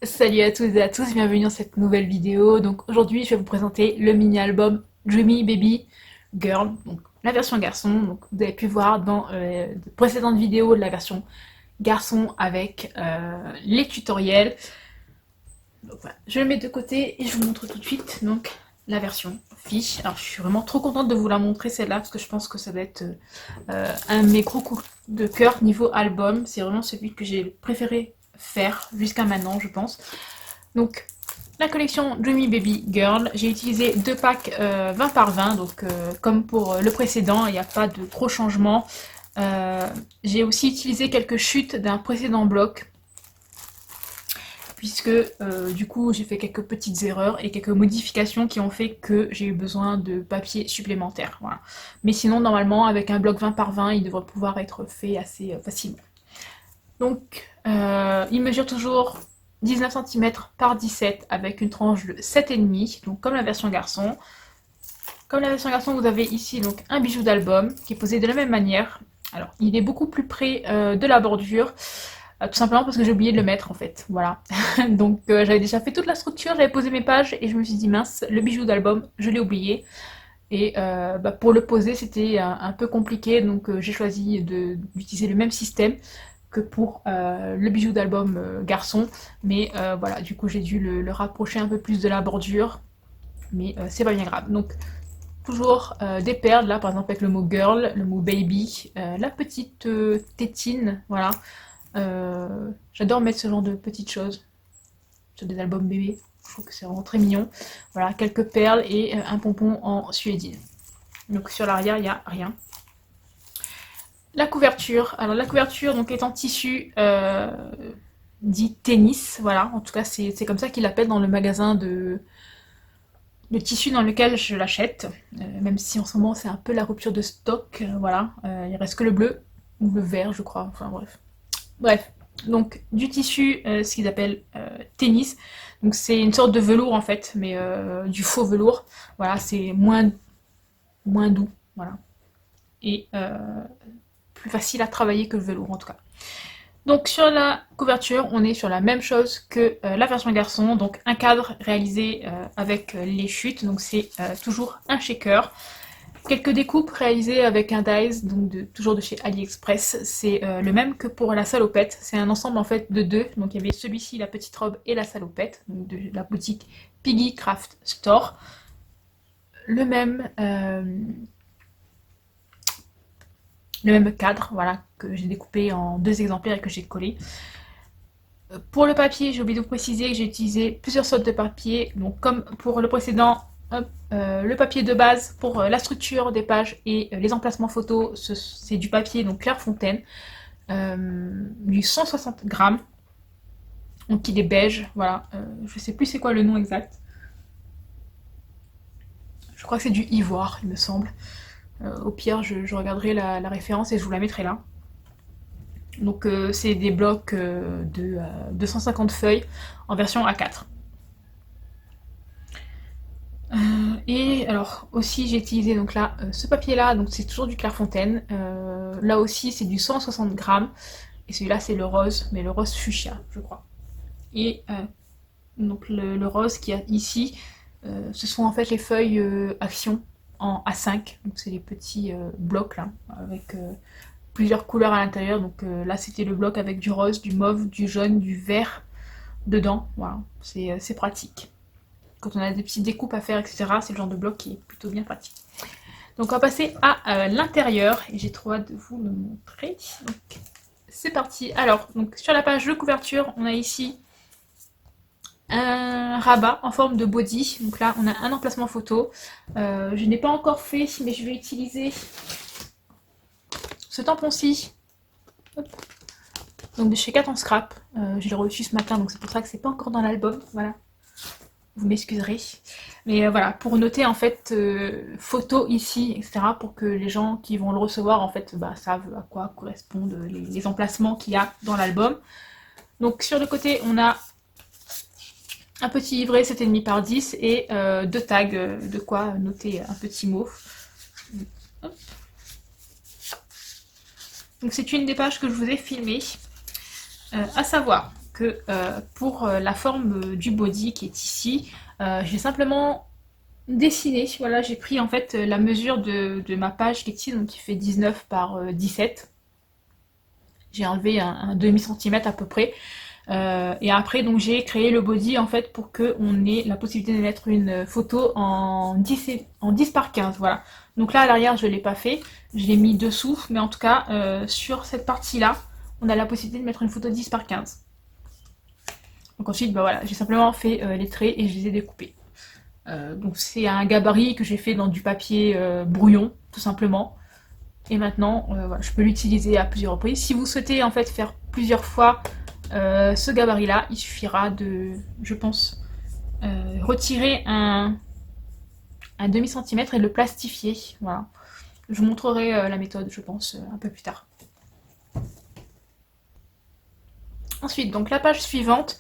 Salut à toutes et à tous, bienvenue dans cette nouvelle vidéo. Donc aujourd'hui, je vais vous présenter le mini-album Dreamy Baby Girl, donc la version garçon. Donc vous avez pu voir dans de précédentes vidéos la version garçon avec les tutoriels. Donc voilà, je le mets de côté et je vous montre tout de suite donc la version fille. Alors je suis vraiment trop contente de vous la montrer celle-là parce que je pense que ça va être un de mes gros coups de cœur niveau album. C'est vraiment celui que j'ai préféré faire jusqu'à maintenant, je pense. Donc, la collection Dreamy Baby Girl, j'ai utilisé deux packs 20 par 20, donc comme pour le précédent, il n'y a pas de gros changements. J'ai aussi utilisé quelques chutes d'un précédent bloc, puisque du coup j'ai fait quelques petites erreurs et quelques modifications qui ont fait que j'ai eu besoin de papier supplémentaire. Voilà. Mais sinon, normalement, avec un bloc 20 par 20, il devrait pouvoir être fait assez facilement. Donc, il mesure toujours 19 cm par 17 avec une tranche de 7,5, donc comme la version garçon. Comme la version garçon, vous avez ici donc un bijou d'album qui est posé de la même manière. Alors, il est beaucoup plus près de la bordure, tout simplement parce que j'ai oublié de le mettre en fait. Voilà. Donc, j'avais déjà fait toute la structure, j'avais posé mes pages et je me suis dit mince, le bijou d'album, je l'ai oublié. Et pour le poser, c'était un peu compliqué, donc j'ai choisi d'utiliser le même système que pour le bijou d'album garçon. Mais voilà, du coup j'ai dû le rapprocher un peu plus de la bordure. Mais c'est pas bien grave. Donc toujours des perles, là par exemple avec le mot girl, le mot baby, la petite tétine, voilà. J'adore mettre ce genre de petites choses sur des albums bébés. Je trouve que c'est vraiment très mignon. Voilà, quelques perles et un pompon en suédine. Donc sur l'arrière, il n'y a rien. La couverture, alors la couverture donc est en tissu dit tennis, voilà, en tout cas c'est comme ça qu'ils l'appellent dans le magasin de tissu dans lequel je l'achète, même si en ce moment c'est un peu la rupture de stock, voilà, il reste que le bleu, ou le vert je crois, enfin bref. Bref, donc du tissu, ce qu'ils appellent tennis, donc c'est une sorte de velours en fait, mais du faux velours, voilà, c'est moins doux, voilà, et plus facile à travailler que le velours en tout cas. Donc sur la couverture, on est sur la même chose que la version garçon, donc un cadre réalisé avec les chutes, donc c'est toujours un shaker. Quelques découpes réalisées avec un dies, donc toujours de chez AliExpress, c'est le même que pour la salopette, c'est un ensemble en fait de deux, donc il y avait celui-ci, la petite robe et la salopette, donc de la boutique Piggy Craft Store. Le même cadre, voilà, que j'ai découpé en deux exemplaires et que j'ai collé. Pour le papier, j'ai oublié de vous préciser que j'ai utilisé plusieurs sortes de papier. Donc comme pour le précédent, hop, le papier de base pour la structure des pages et les emplacements photos, c'est du papier donc Clairefontaine, du 160 grammes. Donc il est beige, voilà. Je sais plus c'est quoi le nom exact. Je crois que c'est du ivoire, il me semble. Au pire, je regarderai la référence et je vous la mettrai là. Donc c'est des blocs de 250 feuilles en version A4. Et alors aussi j'ai utilisé donc là ce papier là, donc c'est toujours du Clairefontaine. Là aussi c'est du 160 grammes. Et celui-là c'est le rose, mais le rose fuchsia je crois. Et donc le rose qu'il y a ici, ce sont en fait les feuilles Action en A5. Donc c'est les petits blocs là, avec plusieurs couleurs à l'intérieur. Donc là c'était le bloc avec du rose, du mauve, du jaune, du vert dedans. Voilà, c'est pratique. Quand on a des petites découpes à faire, etc., c'est le genre de bloc qui est plutôt bien pratique. Donc on va passer à l'intérieur, et j'ai trop hâte de vous le montrer. Donc c'est parti. Alors, donc, sur la page de couverture, on a ici un rabat en forme de body. Donc là, on a un emplacement photo. Je n'ai pas encore fait, mais je vais utiliser ce tampon-ci. Donc de chez Cat en Scrap. Je l'ai reçu ce matin, donc c'est pour ça que c'est pas encore dans l'album. Voilà. Vous m'excuserez. Mais voilà, pour noter en fait photo ici, etc. pour que les gens qui vont le recevoir en fait savent à quoi correspondent les emplacements qu'il y a dans l'album. Donc sur le côté, on a un petit livret 7,5 par 10 et deux tags, de quoi noter un petit mot. Hop. Donc c'est une des pages que je vous ai filmées, à savoir que pour la forme du body qui est ici, j'ai simplement dessiné. Voilà, j'ai pris en fait la mesure de ma page qui est ici, donc qui fait 19 par 17. J'ai enlevé un demi-centimètre à peu près. Et après, donc j'ai créé le body en fait pour qu'on ait la possibilité de mettre une photo en 10 par 15. Voilà. Donc là, à l'arrière, je ne l'ai pas fait. Je l'ai mis dessous. Mais en tout cas, sur cette partie-là, on a la possibilité de mettre une photo 10 par 15. Donc ensuite, bah voilà, j'ai simplement fait les traits et je les ai découpés. Donc c'est un gabarit que j'ai fait dans du papier brouillon, tout simplement. Et maintenant, voilà, je peux l'utiliser à plusieurs reprises. Si vous souhaitez en fait faire plusieurs fois ce gabarit-là, il suffira de, je pense, retirer un demi-centimètre et le plastifier. Voilà. Je vous montrerai la méthode, je pense, un peu plus tard. Ensuite, donc la page suivante.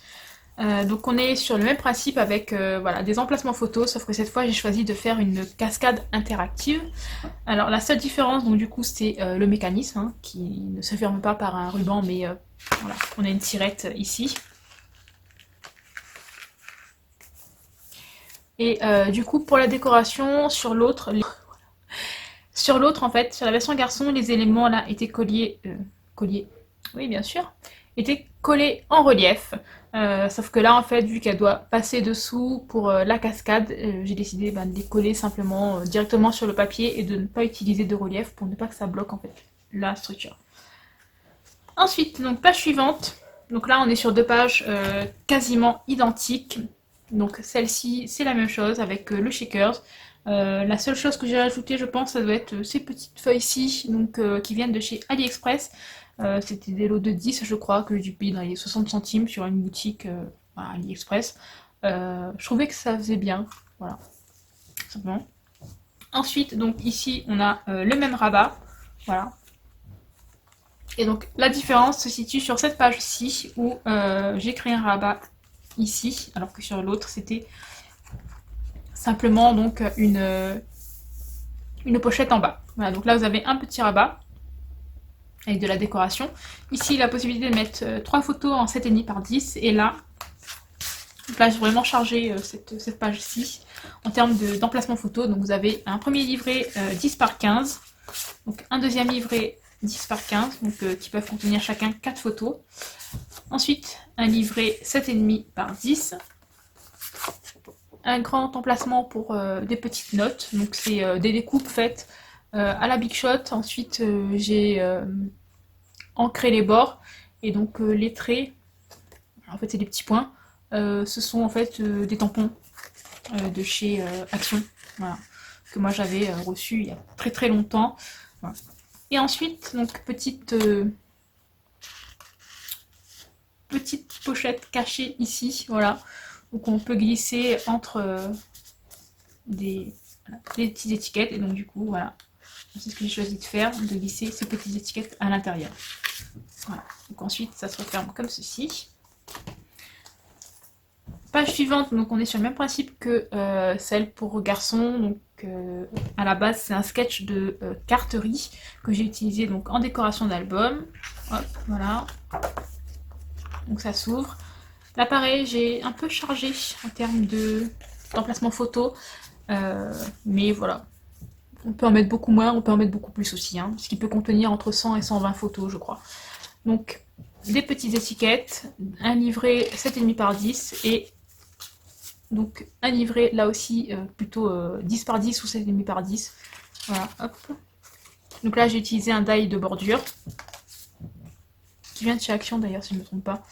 Donc on est sur le même principe avec voilà, des emplacements photos, sauf que cette fois j'ai choisi de faire une cascade interactive. Alors la seule différence, donc du coup, c'est le mécanisme, hein, qui ne se ferme pas par un ruban, mais voilà, on a une tirette ici. Et du coup, pour la décoration, sur l'autre, en fait, sur la version garçon, les éléments là étaient collés, oui bien sûr, étaient collés en relief. Sauf que là, en fait, vu qu'elle doit passer dessous pour la cascade, j'ai décidé de les coller simplement directement sur le papier et de ne pas utiliser de relief pour ne pas que ça bloque en fait la structure. Ensuite, donc page suivante. Donc là, on est sur deux pages quasiment identiques. Donc celle-ci, c'est la même chose avec le shakers. La seule chose que j'ai rajouté, je pense, ça doit être ces petites feuilles-ci, donc qui viennent de chez AliExpress. C'était des lots de 10, je crois, que j'ai payé dans les 60 centimes sur une boutique à AliExpress. Je trouvais que ça faisait bien, voilà, simplement. Ensuite, donc ici, on a le même rabat, voilà. Et donc la différence se situe sur cette page-ci où j'ai créé un rabat ici, alors que sur l'autre c'était simplement donc une pochette en bas. Voilà, donc là vous avez un petit rabat avec de la décoration. Ici la possibilité de mettre 3 photos en 7,5 par 10 et là, j'ai vraiment chargé cette page-ci en termes d'emplacement photo. Donc vous avez un premier livret 10 par 15, donc un deuxième livret 10 par 15, donc, qui peuvent contenir chacun 4 photos. Ensuite, un livret 7,5 par 10. Un grand emplacement pour des petites notes. Donc c'est des découpes faites à la Big Shot. Ensuite, j'ai ancré les bords. Et donc les traits, en fait c'est des petits points. Ce sont en fait des tampons de chez Action. Voilà, que moi j'avais reçu il y a très très longtemps. Voilà. Et ensuite, donc petite pochette cachée ici, voilà. Donc on peut glisser entre des petites étiquettes. Et donc du coup, voilà. C'est ce que j'ai choisi de faire, de glisser ces petites étiquettes à l'intérieur. Voilà. Donc ensuite, ça se referme comme ceci. Page suivante, donc on est sur le même principe que celle pour garçons. Donc à la base, c'est un sketch de carterie que j'ai utilisé donc en décoration d'album. Hop, voilà. Donc ça s'ouvre. Là pareil, j'ai un peu chargé en termes d'emplacement photo. Mais voilà. On peut en mettre beaucoup moins, on peut en mettre beaucoup plus aussi. Hein, ce qui peut contenir entre 100 et 120 photos, je crois. Donc des petites étiquettes, un livret 7,5 par 10 et donc un livret là aussi plutôt 10 par 10 ou 7,5 par 10. Voilà, hop. Donc là j'ai utilisé un die de bordure qui vient de chez Action d'ailleurs si je ne me trompe pas.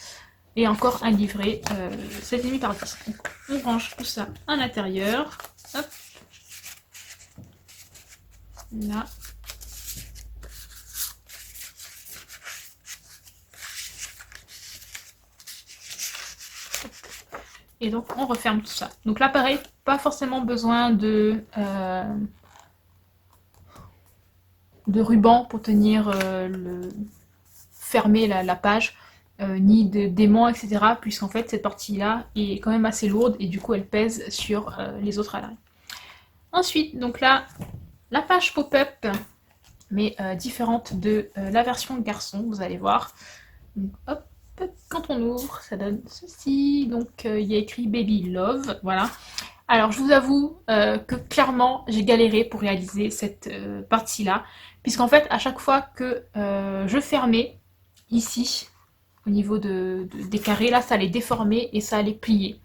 Et encore un livret 7,5 par 10. Donc, on range tout ça à l'intérieur. Hop. Là. Et donc on referme tout ça. Donc là pareil, pas forcément besoin de ruban pour tenir fermer la page, ni d'aimant, etc. Puisqu'en fait cette partie-là est quand même assez lourde et du coup elle pèse sur les autres à l'arrière. Ensuite, donc là, la page pop-up, mais différente de la version garçon, vous allez voir. Donc, hop, quand on ouvre, ça donne ceci. Donc il y a écrit Baby Love, voilà. Alors je vous avoue que clairement j'ai galéré pour réaliser cette partie-là, puisqu'en fait à chaque fois que je fermais ici, au niveau des carrés, là ça allait déformer et ça allait plier.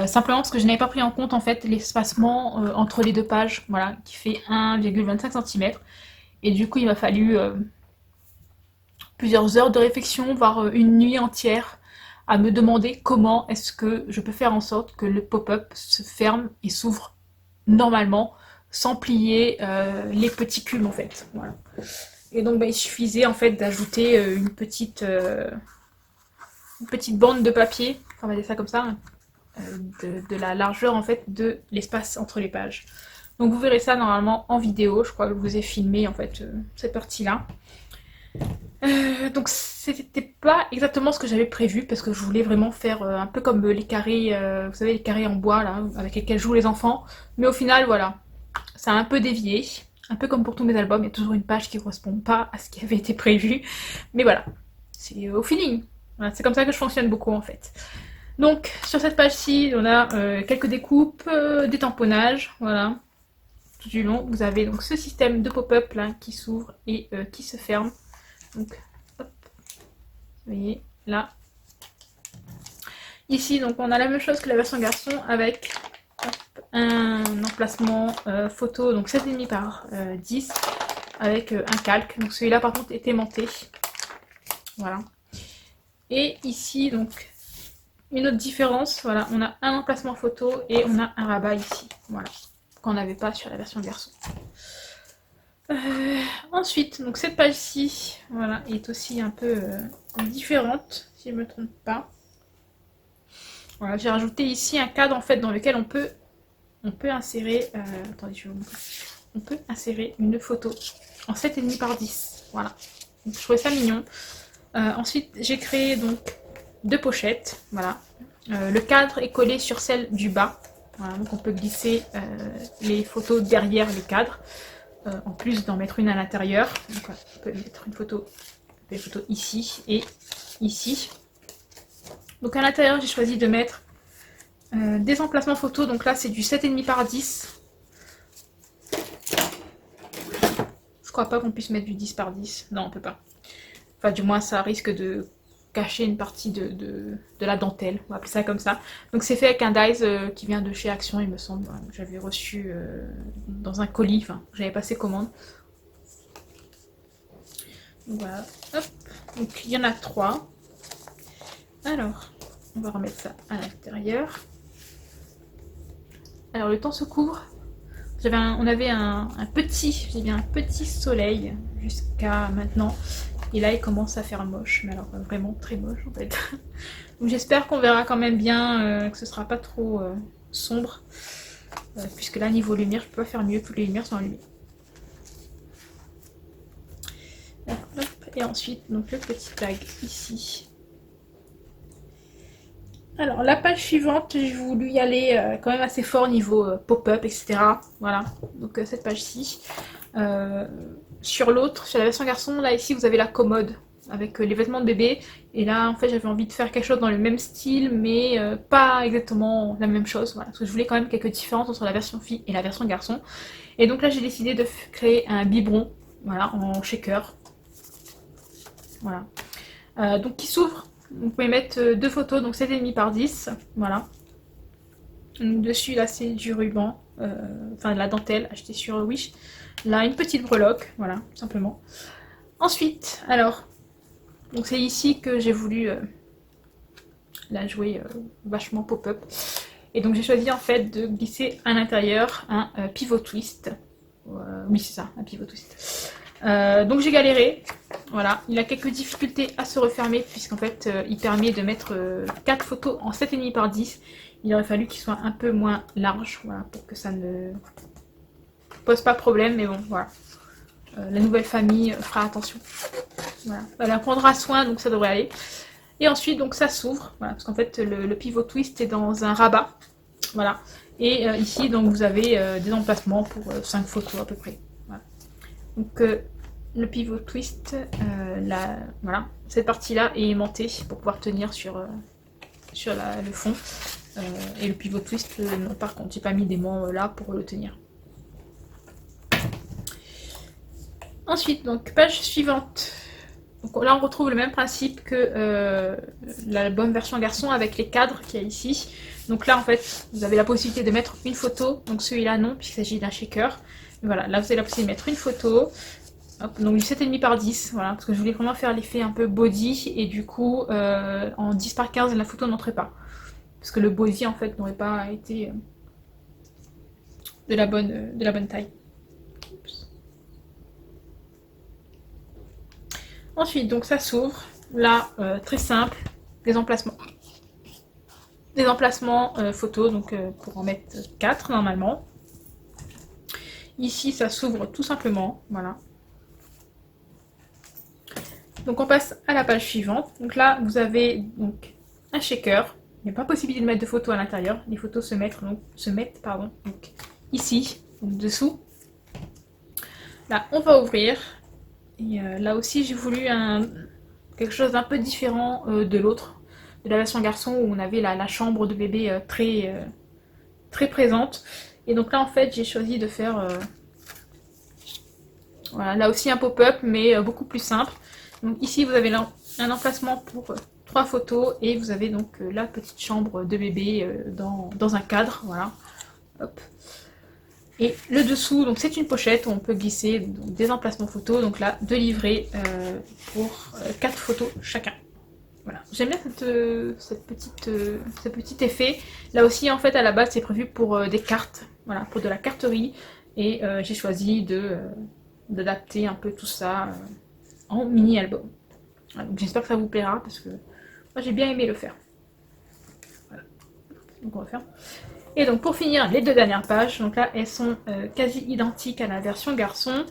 Simplement parce que je n'avais pas pris en compte en fait l'espacement entre les deux pages, voilà, qui fait 1,25 cm. Et du coup il m'a fallu plusieurs heures de réflexion, voire une nuit entière, à me demander comment est-ce que je peux faire en sorte que le pop-up se ferme et s'ouvre normalement, sans plier les petits cubes en fait. Voilà. Et donc bah, il suffisait en fait d'ajouter une petite bande de papier, on va dire ça comme ça, de la largeur en fait de l'espace entre les pages. Donc vous verrez ça normalement en vidéo, je crois que je vous ai filmé en fait cette partie-là. Donc c'était pas exactement ce que j'avais prévu parce que je voulais vraiment faire un peu comme les carrés, vous savez les carrés en bois là, avec lesquels jouent les enfants. Mais au final voilà, ça a un peu dévié, un peu comme pour tous mes albums, il y a toujours une page qui correspond pas à ce qui avait été prévu. Mais voilà, c'est au feeling, voilà, c'est comme ça que je fonctionne beaucoup en fait. Donc sur cette page-ci, on a quelques découpes, des tamponnages, voilà. Tout du long, vous avez donc ce système de pop-up là qui s'ouvre et qui se ferme. Donc, hop, vous voyez, là. Ici, donc, on a la même chose que la version garçon avec hop, un emplacement photo, donc 7,5 par 10, avec un calque. Donc celui-là, par contre, est aimanté. Voilà. Et ici, donc, une autre différence, voilà, on a un emplacement photo et on a un rabat ici. Voilà, qu'on n'avait pas sur la version garçon. Ensuite, donc cette page-ci, voilà, est aussi un peu différente, si je ne me trompe pas. Voilà, j'ai rajouté ici un cadre en fait dans lequel on peut insérer, attendez, on peut insérer une photo en 7,5 par 10. Voilà, donc, je trouvais ça mignon. Ensuite, j'ai créé donc deux pochettes. Voilà, le cadre est collé sur celle du bas. Voilà, donc on peut glisser les photos derrière le cadre. En plus d'en mettre une à l'intérieur. Donc voilà, on peut mettre une photo, des photos ici et ici. Donc à l'intérieur, j'ai choisi de mettre des emplacements photos. Donc là, c'est du 7,5 par 10. Je crois pas qu'on puisse mettre du 10 par 10. Non, on peut pas. Enfin, du moins, ça risque de cacher une partie de la dentelle. On va appeler ça comme ça. Donc c'est fait avec un dies qui vient de chez Action, il me semble. Voilà, j'avais reçu dans un colis. Enfin, j'avais passé commande. Donc voilà. Hop. Donc il y en a 3. Alors, on va remettre ça à l'intérieur. Alors le temps se couvre. On avait un petit soleil jusqu'à maintenant. Et là, il commence à faire moche. Mais alors, vraiment très moche en fait. Donc j'espère qu'on verra quand même bien, que ce sera pas trop sombre. Puisque là, niveau lumière, je peux pas faire mieux. Toutes les lumières sont allumées. Hop. Et ensuite, donc le petit tag ici. Alors, la page suivante, j'ai voulu y aller quand même assez fort niveau pop-up, etc. Voilà, donc cette page-ci. Sur l'autre, sur la version garçon, là ici, vous avez la commode avec les vêtements de bébé. Et là, en fait, j'avais envie de faire quelque chose dans le même style, mais pas exactement la même chose. Voilà, parce que je voulais quand même quelques différences entre la version fille et la version garçon. Et donc là, j'ai décidé de créer un biberon, voilà, en shaker. Voilà. Donc qui s'ouvre. Vous pouvez mettre deux photos, donc 7,5 par 10, voilà. Donc, dessus, là, c'est du ruban, enfin de la dentelle achetée sur Wish. Là, une petite breloque, voilà, tout simplement. Ensuite, alors, donc c'est ici que j'ai voulu la jouer vachement pop-up. Et donc j'ai choisi en fait de glisser à l'intérieur un pivot twist. Oui, c'est ça, un pivot twist. Donc j'ai galéré, voilà, il a quelques difficultés à se refermer puisqu'en fait il permet de mettre 4 photos en 7,5 par 10. Il aurait fallu qu'il soit un peu moins large, voilà, pour que ça ne pose pas problème, mais bon, voilà. La nouvelle famille fera attention. Voilà. Elle en prendra soin, donc ça devrait aller. Et ensuite, donc ça s'ouvre, voilà, parce qu'en fait le pivot twist est dans un rabat, voilà. Et ici, donc vous avez des emplacements pour 5 photos à peu près. Voilà. Donc le pivot twist, voilà, cette partie-là est aimantée pour pouvoir tenir sur le fond. Et le pivot twist, non, par contre, j'ai pas mis d'aimant là pour le tenir. Ensuite, donc page suivante. Donc là, on retrouve le même principe que l'album version garçon avec les cadres qu'il y a ici. Donc là, en fait, vous avez la possibilité de mettre une photo. Donc celui-là, non, puisqu'il s'agit d'un shaker. Voilà, là, vous avez la possibilité de mettre une photo. Hop, donc du 7,5 par 10, voilà, parce que je voulais vraiment faire l'effet un peu body. Et du coup, en 10 par 15, la photo n'entrait pas. Parce que le body, en fait, n'aurait pas été de la bonne taille. Ensuite, donc ça s'ouvre. Là, très simple, des emplacements. Des emplacements photos, donc pour en mettre 4 normalement. Ici, ça s'ouvre tout simplement, voilà. Donc on passe à la page suivante. Donc là, vous avez donc un shaker. Il n'y a pas possibilité de mettre de photos à l'intérieur. Les photos se mettent donc ici, donc dessous. Là, on va ouvrir. Et là aussi, j'ai voulu quelque chose d'un peu différent de l'autre, de la version garçon où on avait la chambre de bébé très présente. Et donc là, en fait, j'ai choisi de faire voilà, là aussi un pop-up, mais beaucoup plus simple. Donc ici, vous avez un emplacement pour 3 photos et vous avez donc la petite chambre de bébé dans un cadre, voilà. Hop. Et le dessous, donc c'est une pochette où on peut glisser donc, des emplacements photos. Donc là, 2 livrets pour 4 photos chacun. Voilà. J'aime bien ce petit effet. Là aussi, en fait, à la base, c'est prévu pour des cartes, voilà, pour de la carterie. Et j'ai choisi d'adapter un peu tout ça en mini-album. Voilà, donc j'espère que ça vous plaira parce que moi j'ai bien aimé le faire. Voilà. Donc on va faire. Et donc pour finir, les 2 dernières pages, donc là elles sont quasi identiques à la version garçon.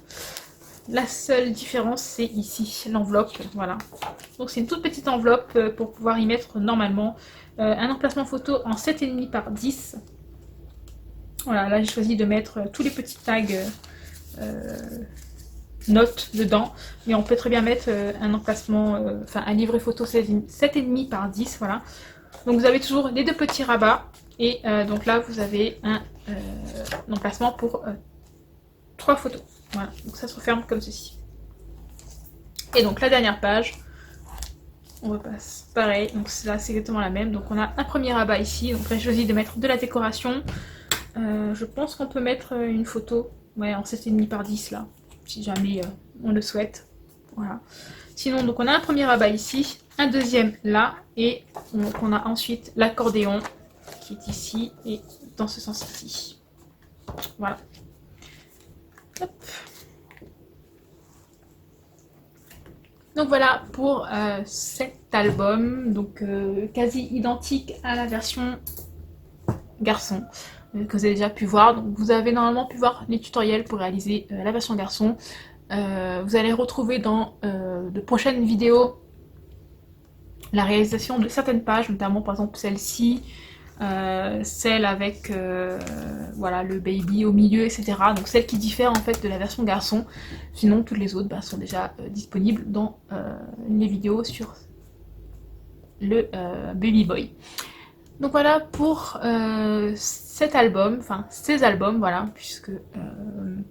La seule différence c'est ici, l'enveloppe, voilà. Donc c'est une toute petite enveloppe pour pouvoir y mettre normalement un emplacement photo en 7,5 par 10. Voilà, là j'ai choisi de mettre tous les petits tags notes dedans, mais on peut très bien mettre un emplacement, enfin un livret photo 7,5 par 10, voilà. Donc vous avez toujours les 2 petits rabats, et donc là vous avez un emplacement pour 3 photos, voilà. Donc ça se referme comme ceci. Et donc la dernière page, on repasse pareil, donc là c'est exactement la même. Donc on a un premier rabat ici, donc là j'ai choisi de mettre de la décoration. Je pense qu'on peut mettre une photo, ouais, en 7,5 par 10 là, si jamais on le souhaite. Voilà. Sinon, donc on a un premier rabat ici, un deuxième là, et donc on a ensuite l'accordéon qui est ici et dans ce sens-ci. Voilà. Hop. Donc voilà pour cet album, donc quasi identique à la version garçon que vous avez déjà pu voir. Donc vous avez normalement pu voir les tutoriels pour réaliser la version garçon. Vous allez retrouver dans de prochaines vidéos la réalisation de certaines pages, notamment par exemple celle-ci, celle avec voilà, le baby au milieu, etc. Donc celle qui diffère en fait de la version garçon. Sinon toutes les autres sont déjà disponibles dans les vidéos sur le Baby Boy. Donc voilà pour cet album, enfin ces albums, voilà, puisque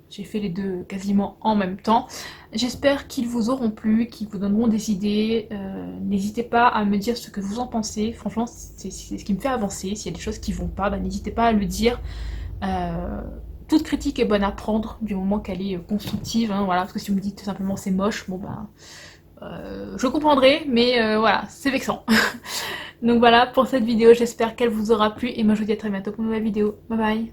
j'ai fait les 2 quasiment en même temps. J'espère qu'ils vous auront plu, qu'ils vous donneront des idées. N'hésitez pas à me dire ce que vous en pensez. Franchement, c'est ce qui me fait avancer. S'il y a des choses qui vont pas, n'hésitez pas à le dire. Toute critique est bonne à prendre du moment qu'elle est constructive, hein, voilà, parce que si vous me dites tout simplement c'est moche, bon je comprendrai, mais voilà, c'est vexant. Donc voilà pour cette vidéo, j'espère qu'elle vous aura plu et moi je vous dis à très bientôt pour une nouvelle vidéo. Bye bye.